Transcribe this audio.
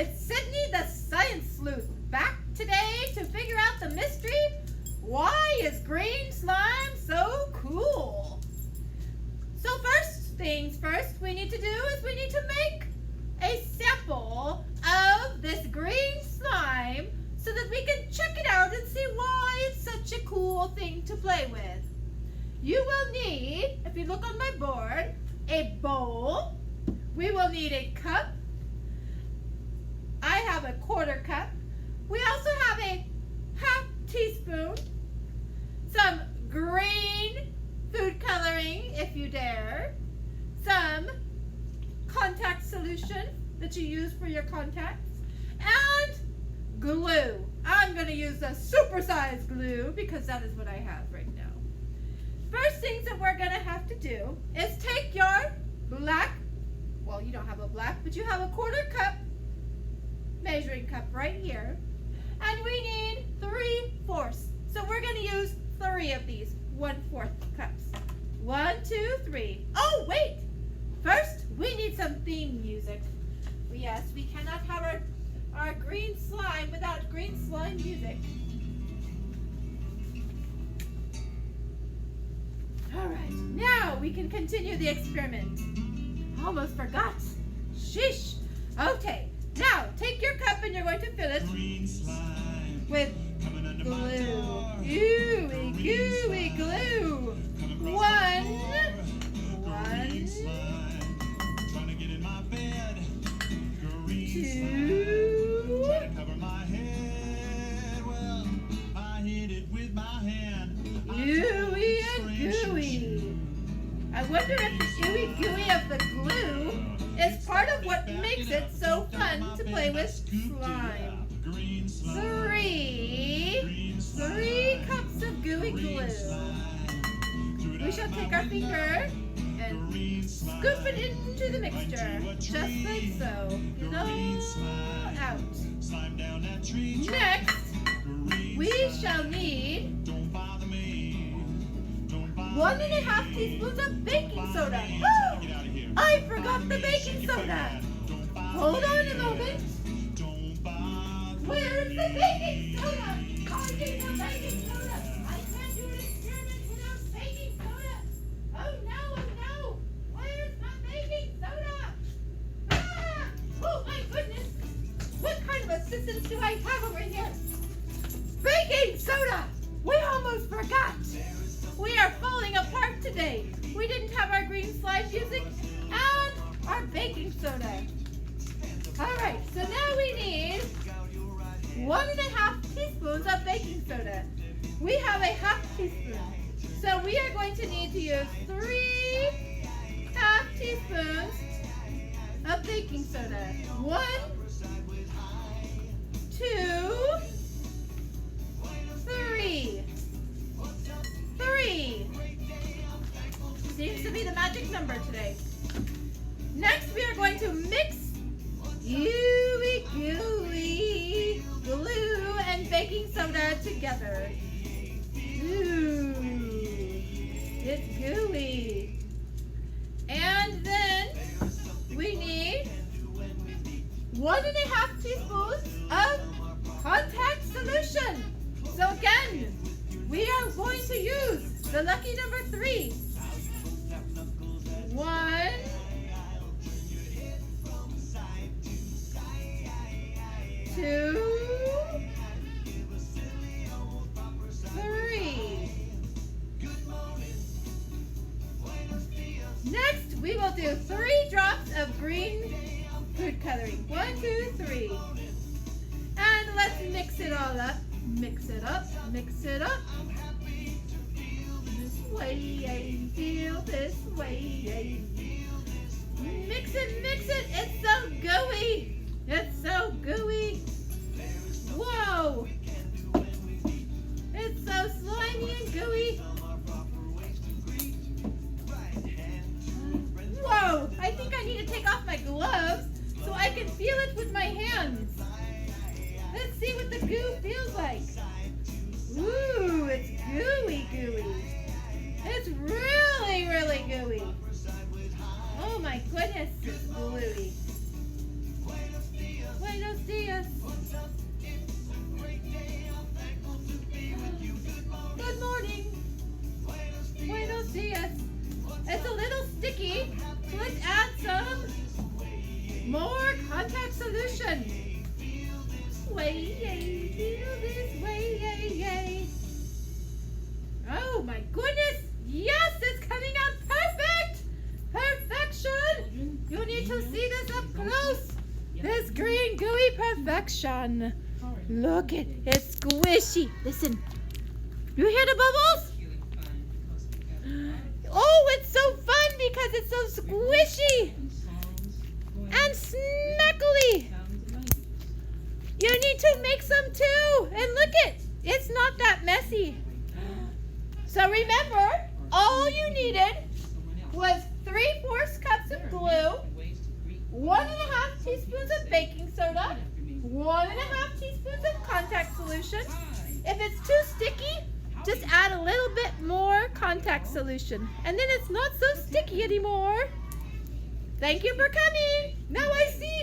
it's Sydney the Science Sleuth back today to figure out the mystery. Why is green slime so cool? So first things first we need to do is we need to make a sample of this green slime so that we can check it out and see why it's such a cool thing to play with. You will need, if you look on my board, a bowl. We will need a cup. I have a quarter cup. We also have a half teaspoon, some green food coloring, if you dare, some contact solution that you use for your contacts, and glue. I'm going to use the supersized glue because that is what I have right now. First things that we're going to have to do is take your black, well, you don't have a black, but you have a quarter cup measuring cup right here, and we need 3/4. So we're going to use 3 of these 1/4 cups. 1, 2, 3. Oh, wait! First, we need some theme music. Yes, we cannot have our green slime without green slime music. All right, now we can continue the experiment. Almost forgot. Sheesh. Okay, now take your cup and you're going to fill it with glue. Ooey gooey glue. One. Ooey and gooey. I wonder if the ooey gooey of the glue is part of what makes it so fun to play with slime. 3 cups of gooey glue. We shall take our finger and scoop it into the mixture, just like so. Get it all out. Next, we shall need 1.5 teaspoons of baking soda. Oh, I forgot the baking soda. Hold on a moment. Where's the baking soda? I need the baking soda. I can't do an experiment without baking soda. Oh no, Where's my baking soda? Ah! Oh my goodness. What kind of assistance do I have over here? Baking soda. We almost forgot. We are falling apart today. We didn't have our green slime music and our baking soda. All right, so now we need 1.5 teaspoons of baking soda. We have a half teaspoon. So we are going to need to use 3 half teaspoons of baking soda. 1, 2, 3. 3 seems to be the magic number today. Next, we are going to mix gooey gooey glue and baking soda together. Ooh, it's gooey. And then we need 1.5 teaspoons of contact solution. So again, we are going to use the lucky number 3. 1, 2, 3. Next, we will do 3 drops of green food coloring. 1, 2, 3. And let's mix it all up. Mix it up. Mix it up. This way, I feel this way. Mix it. It's so gooey. It's so gooey. Whoa. It's so slimy and gooey. Whoa. I think I need to take off my gloves so I can feel it with my hands. Let's see what the goo feels like. Ooh, it's gooey. It's really gooey. Oh my goodness, it's gluey. Wait a way, yay. Feel this way, yay, yay. Oh my goodness. Yes, it's coming out perfect. Perfection. You need to see this up close. This green gooey perfection. Look it. It's squishy. Listen. You hear the bubbles? Oh, it's so fun because it's so squishy and snuggly. You need to make some too. And look it. It's not that messy. So remember, all you needed was 3/4 cups of glue, 1.5 teaspoons of baking soda, 1.5 teaspoons of contact solution. If it's too sticky, just add a little bit more contact solution. And then it's not so sticky anymore. Thank you for coming. Now I see